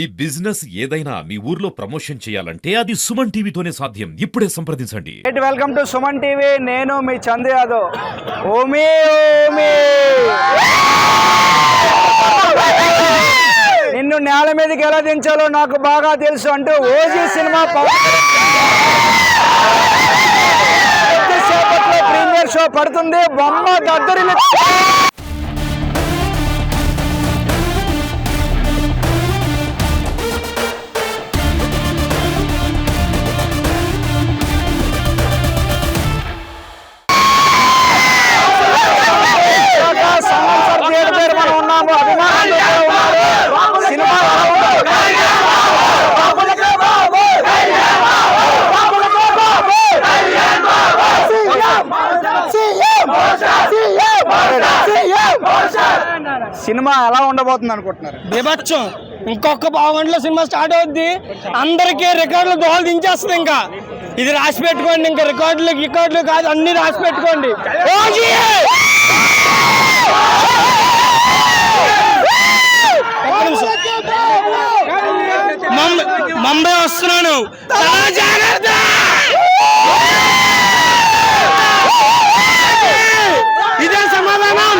ఈ బిజినెస్ ఏదైనా మీ ఊర్లో ప్రమోషన్ చేయాలంటే అది సుమన్ టీవీతోనే సాధ్యం. ఇప్పుడే సంప్రదించండి. Welcome to Suman TV. నేను మీ చందు యాదవ్. ఓమి ఓమి నిన్ను నేల మీదకి ఎలా దించాలో నాకు బాగా తెలుసు అంటూ ఓజీ సినిమా కొద్దిసేపట్లో ప్రీమియర్ షో పడుతుంది. బొమ్మ దద్దరిల్లి సినిమా ఎలా ఉండబోతుంది అనుకుంటున్నారు? బీభత్సం. ఇంకొక పావుగంటలో సినిమా స్టార్ట్ అవుద్ది. అందరికీ రికార్డులు దోహలు దించేస్తుంది. ఇంకా ఇది రాసి పెట్టుకోండి. ఇంకా రికార్డులు కాదు, అన్ని రాసి పెట్టుకోండి. ముంబై వస్తున్నాను. ఇదే సమాధానం.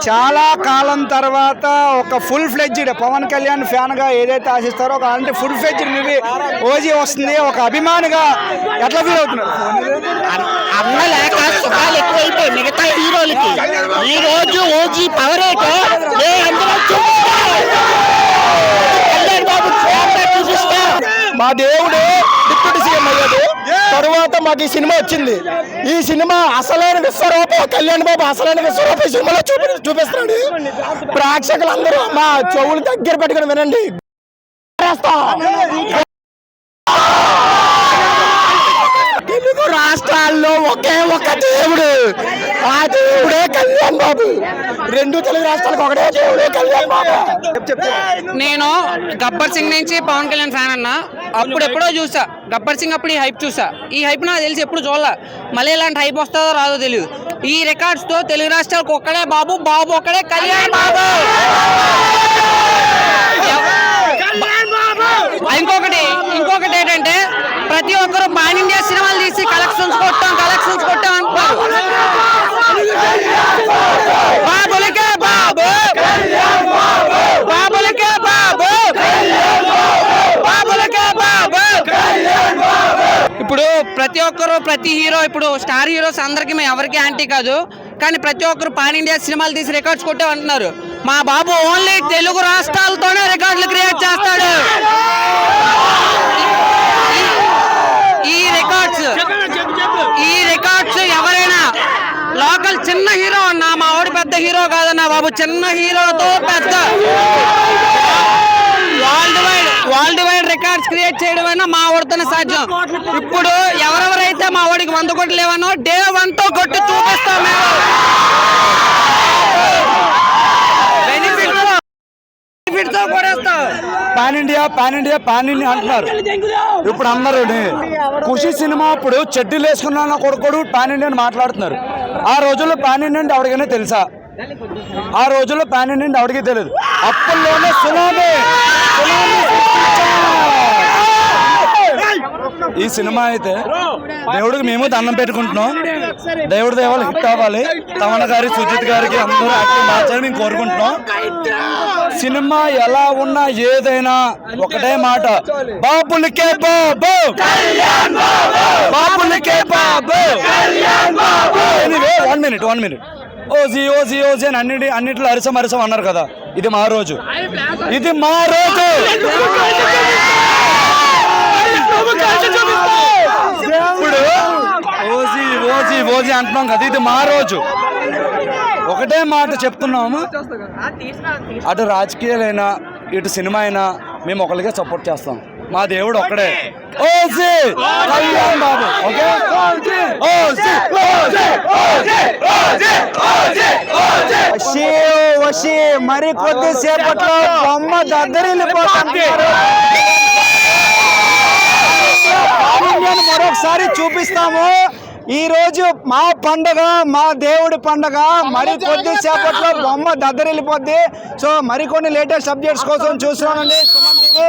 చాలా కాలం తర్వాత ఒక full fledged Pavan Kalyan fan గా ఏదైతే ఆశిస్తారో ఒక అంటే ఫుల్ ఫ్లెడ్జ్డ్ మూవీ ఓజీ వస్తుంది. ఒక అభిమానిగా ఎట్లా ఫీల్ అవుతున్నారు? అన్న లేక సుఖాలు ఎక్కువైపోయి మిగతా హీరోలకి ఈ రోజు ఓజీ పవర్ మా దేవుడు డిప్యూటీ సీఎం అయ్యాడు. తరువాత మాకు ఈ సినిమా వచ్చింది. ఈ సినిమా అసలైన విశ్వరూపం కళ్యాణ్ బాబు అసలైన విశ్వరూపం ఈ సినిమాలో చూపిస్తున్నాడు. ప్రేక్షకులందరూ మా చెవులు దగ్గర పెట్టుకుని వినండి. తెలుగు రాష్ట్రాల్లో ఒకే ఒక దేవుడు, ఆ దేవుడే కళ్యాణ్ బాబు. రెండు తెలుగు రాష్ట్రాలకు ఒకటే దేవుడే కళ్యాణ్ బాబు. నేను గబ్బర్ సింగ్ నుంచి పవన్ కళ్యాణ్ ఫ్యాన్ అన్నా. అప్పుడు ఎప్పుడో చూసా గబ్బర్ సింగ్, అప్పుడు ఈ హైప్ చూసా. ఈ హైప్ నాకు తెలిసి ఎప్పుడు చూడలే. మళ్ళీ ఇలాంటి హైప్ వస్తుందో రాదో తెలియదు. ఈ రికార్డ్స్ తో తెలుగు రాష్ట్రాలకు ఒక్కడే బాబు, బాబు ఒక్కడే కళ్యాణ్ బాబు. ఇంకొకటి ఏంటంటే ప్రతి ఒక్కరు పాన్ ఇండియా సినిమాలు తీసి కలెక్షన్స్ కొట్టాం అంటారు. బాబులకే బాబు, బాబులకే బాబు, బాబులకే బాబు. ఇప్పుడు ప్రతి హీరో ఇప్పుడు స్టార్ హీరోస్ అందరికి మేము ఎవరికి యాంటీ కాదు, కానీ ప్రతి ఒక్కరు పాన్ ఇండియా సినిమాలు తీసి రికార్డ్స్ కొట్టామంటున్నారు. మా బాబు ఓన్లీ తెలుగు రాష్ట్రాలతోనే రికార్డులు క్రియేట్ చేస్తాడు. ఈ రికార్డ్స్ ఎవరైనా లోకల్ చిన్న హీరో అన్నా, మా వాడు పెద్ద హీరో కాదన్నా బాబు, చిన్న హీరోతో పెద్ద వరల్డ్ వైడ్ రికార్డ్స్ క్రియేట్ చేయడమైనా మా వాడితోనే సాధ్యం. ఇప్పుడు ఎవరెవరైతే మా వాడికి 100 కోట్లు లేవనో డే 1 తో కొట్టి చూపిస్తాం మేము. పాన్ ఇండియా అంటున్నారు. ఇప్పుడు అందరూ ఖుషి సినిమా అప్పుడు చెడ్డీలు వేసుకున్నా కొడుకోడు పాన్ ఇండియా అని మాట్లాడుతున్నారు. ఆ రోజుల్లో పాన్ ఇండియా అంటే ఎవరికైనా తెలుసా? ఆ రోజుల్లో పాన్ ఇండియా అంటే ఎవరికీ తెలియదు. అప్పుల్లోనే సునామీ. ఈ సినిమా అయితే దేవుడికి మేము దండం పెట్టుకుంటున్నాం. దేవుడి దేవాలు హిట్ అవ్వాలి. తమన్ గారి, సుజిత్ గారికి అందరూ యాక్టింగ్ మార్చాలని మేము కోరుకుంటున్నాం. సినిమా ఎలా ఉన్నా ఏదైనా ఒకటే మాట, బాబులకే బాబు, బాబులకే బాబు. ఎనీవే 1 minute ఓజీ అని అన్నిట్లో అరిసం అన్నారు కదా. ఇది మా రోజు. ఇప్పుడు ఓజీ అంటున్నాం కదా, ఇది మా రోజు. ఒకటే మాట చెప్తున్నాము, అటు రాజకీయాలైనా ఇటు సినిమా అయినా మేము ఒకరికే సపోర్ట్ చేస్తాం. మా దేవుడు ఒక్కడే, ఓజీ కళ్యాణ్ బాబు. ఓకే, వశీ మరి కొద్దిసేపట్లో బొమ్మ దద్దరిల్లిపోతుంది. మరొకసారి చూపిస్తాము. ఈ రోజు మా పండగ, మా దేవుడి పండగ. మరి కొద్దిసేపట్లో బొమ్మ దద్దరిల్లిపోద్ది. సో మరికొన్ని లేటెస్ట్ అప్డేట్స్ కోసం చూస్తున్నానండి సుమన్ టీవీ.